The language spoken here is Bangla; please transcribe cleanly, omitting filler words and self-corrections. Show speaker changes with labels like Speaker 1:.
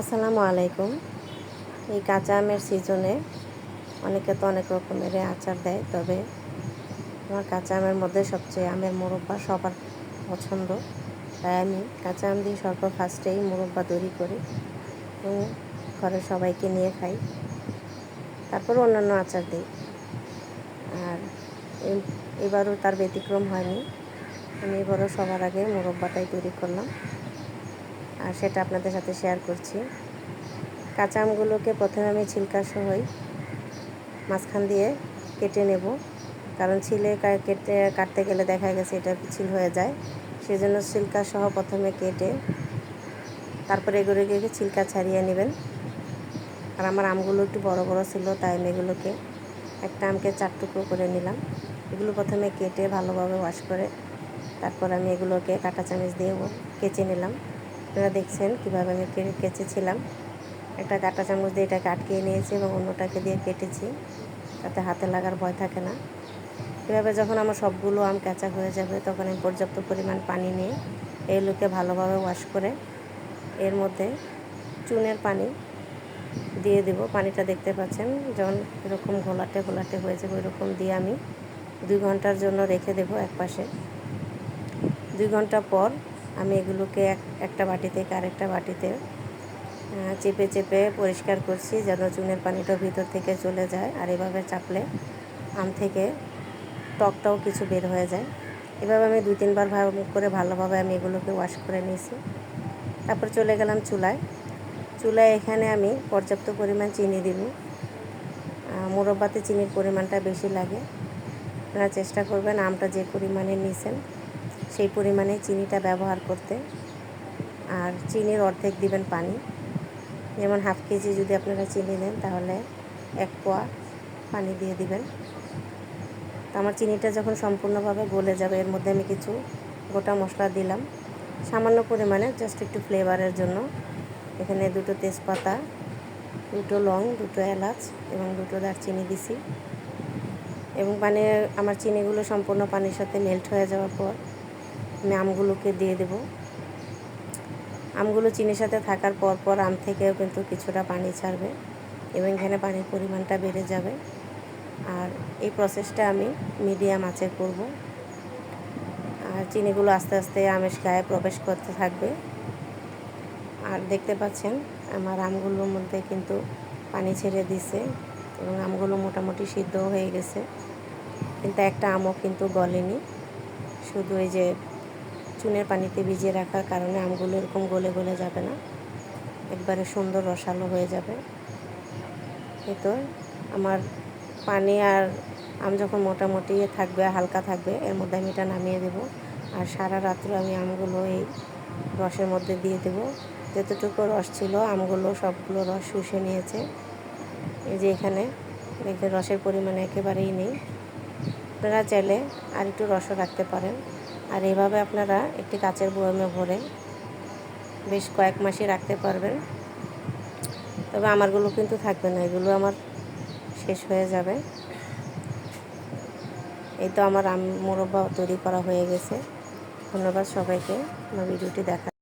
Speaker 1: আসসালামু আলাইকুম। এই কাঁচা আমের সিজনে অনেকে তো অনেক রকমের আচার দেয়, তবে আমার কাঁচা আমের মধ্যে সবচেয়ে আমের মোরব্বা সবার পছন্দ। তাই আমি কাঁচা আম দিয়ে ফার্স্টেই মোরব্বা তৈরি করি এবং ঘরের সবাইকে নিয়ে খাই, তারপর অন্যান্য আচার দিই। আর এবারও তার ব্যতিক্রম হয়নি। আমি এবারও সবার আগে মোরব্বাটাই তৈরি করলাম আর সেটা আপনাদের সাথে শেয়ার করছি। কাঁচা আমগুলোকে প্রথমে আমি ছিলকা সহই মাঝখান দিয়ে কেটে নেব, কারণ কাটতে গেলে দেখা গেছে এটা পিছিল হয়ে যায়। সেজন্য ছিলকা সহ প্রথমে কেটে তারপরে এগুলোকে ছিলকা ছাড়িয়ে নেবেন। আর আমার আমগুলো একটু বড় বড় ছিল, তাই আমি এগুলোকে একটা আমকে 4 টুকরো করে নিলাম। এগুলো প্রথমে কেটে ভালোভাবে ওয়াশ করে তারপর আমি এগুলোকে কাঁটা চামচ দিয়ে কেচে নিলাম। আপনারা দেখছেন কীভাবে আমি কেচেছিলাম। একটা কাঁটা চামচ দিয়ে এটাকে আটকিয়ে নিয়েছি এবং অন্যটাকে দিয়ে কেটেছি, তাতে হাতে লাগার ভয় থাকে না। এভাবে যখন আমার সবগুলো আম কাঁচা হয়ে যাবে তখন আমি পর্যাপ্ত পরিমাণ পানি নিয়ে এগুলোকে ভালোভাবে ওয়াশ করে এর মধ্যে চুনের পানি দিয়ে দেব। পানিটা দেখতে পাচ্ছেন যখন এরকম ঘোলাটে ঘোলাটে হয়ে যাবে ওইরকম দিয়ে আমি 2 ঘন্টার জন্য রেখে দেব একপাশে। 2 ঘন্টা পর আমি এগুলোকে একটা বাটি থেকে আরেকটা বাটিতে চেপে চেপে পরিষ্কার করছি, যেন চুনের পানিটা ভিতর থেকে চলে যায়। আর এভাবে চাপলে আম থেকে টকটাও কিছু বের হয়ে যায়। এভাবে আমি 2-3 বার ভালোভাবে আমি এগুলোকে ওয়াশ করে নিয়েছি। তারপর চলে গেলাম চুলায় এখানে আমি পর্যাপ্ত পরিমাণ চিনি দিব। মোরব্বাতে চিনির পরিমাণটা বেশি লাগে। আপনারা চেষ্টা করবেন আমটা যে পরিমাণে নিয়েছেন সেই পরিমাণে চিনিটা ব্যবহার করতে। আর চিনির অর্ধেক দিবেন পানি। যেমন হাফ কেজি যদি আপনারা চিনি নেন তাহলে 1 পোয়া পানি দিয়ে দিবেন। তো আমার চিনিটা যখন সম্পূর্ণভাবে গলে যাবে এর মধ্যে আমি কিছু গোটা মশলা দিলাম সামান্য পরিমাণে, জাস্ট একটু ফ্লেভারের জন্য। এখানে 2টো তেজপাতা, 2টো লং, 2টো এলাচ এবং 2টো দারচিনি দিছি। এবং আমার চিনিগুলো সম্পূর্ণ পানির সাথে মেল্ট হয়ে যাওয়ার পর আমি আমগুলোকে দিয়ে দেব। আমগুলো চিনির সাথে থাকার পর আম থেকেও কিন্তু কিছুটা পানি ছাড়বে এবং এখানে পানির পরিমাণটা বেড়ে যাবে। আর এই প্রসেসটা আমি মিডিয়াম আঁচে করব। আর চিনিগুলো আস্তে আস্তে আমের গায়ে প্রবেশ করতে থাকবে। আর দেখতে পাচ্ছেন আমার আমগুলোর মধ্যে কিন্তু পানি ছেড়ে দিছে এবং আমগুলো মোটামুটি সিদ্ধ হয়ে গেছে, কিন্তু একটা আমও কিন্তু গলেনি। শুধু এই যে চুনের পানিতে ভিজিয়ে রাখার কারণে আমগুলো এরকম গলে গলে যাবে না, একবারে সুন্দর রসালো হয়ে যাবে। এই তো আমার পানি আর আম যখন মোটামুটি থাকবে, হালকা থাকবে, এর মধ্যে আমি এটা নামিয়ে দেব। আর সারা রাত্র আমি আমগুলো এই রসের মধ্যে দিয়ে দেব। যতটুকু রস ছিল আমগুলো সবগুলো রস শুষে নিয়েছে। এই যে এখানে দেখতে রসের পরিমাণ একেবারেই নেই। আপনারা চাইলে আর একটু রসও রাখতে পারেন। আর এভাবে আপনারা একটি কাচের বয়ামে ভরে বেশ কয়েক মাসই রাখতে পারবেন। তবে আমারগুলো কিন্তু থাকবে না, এগুলো আমার শেষ হয়ে যাবে। এই তো আমার মোরব্বা তৈরি করা হয়ে গেছে। ধন্যবাদ সবাইকে আমার ভিডিওটি দেখা।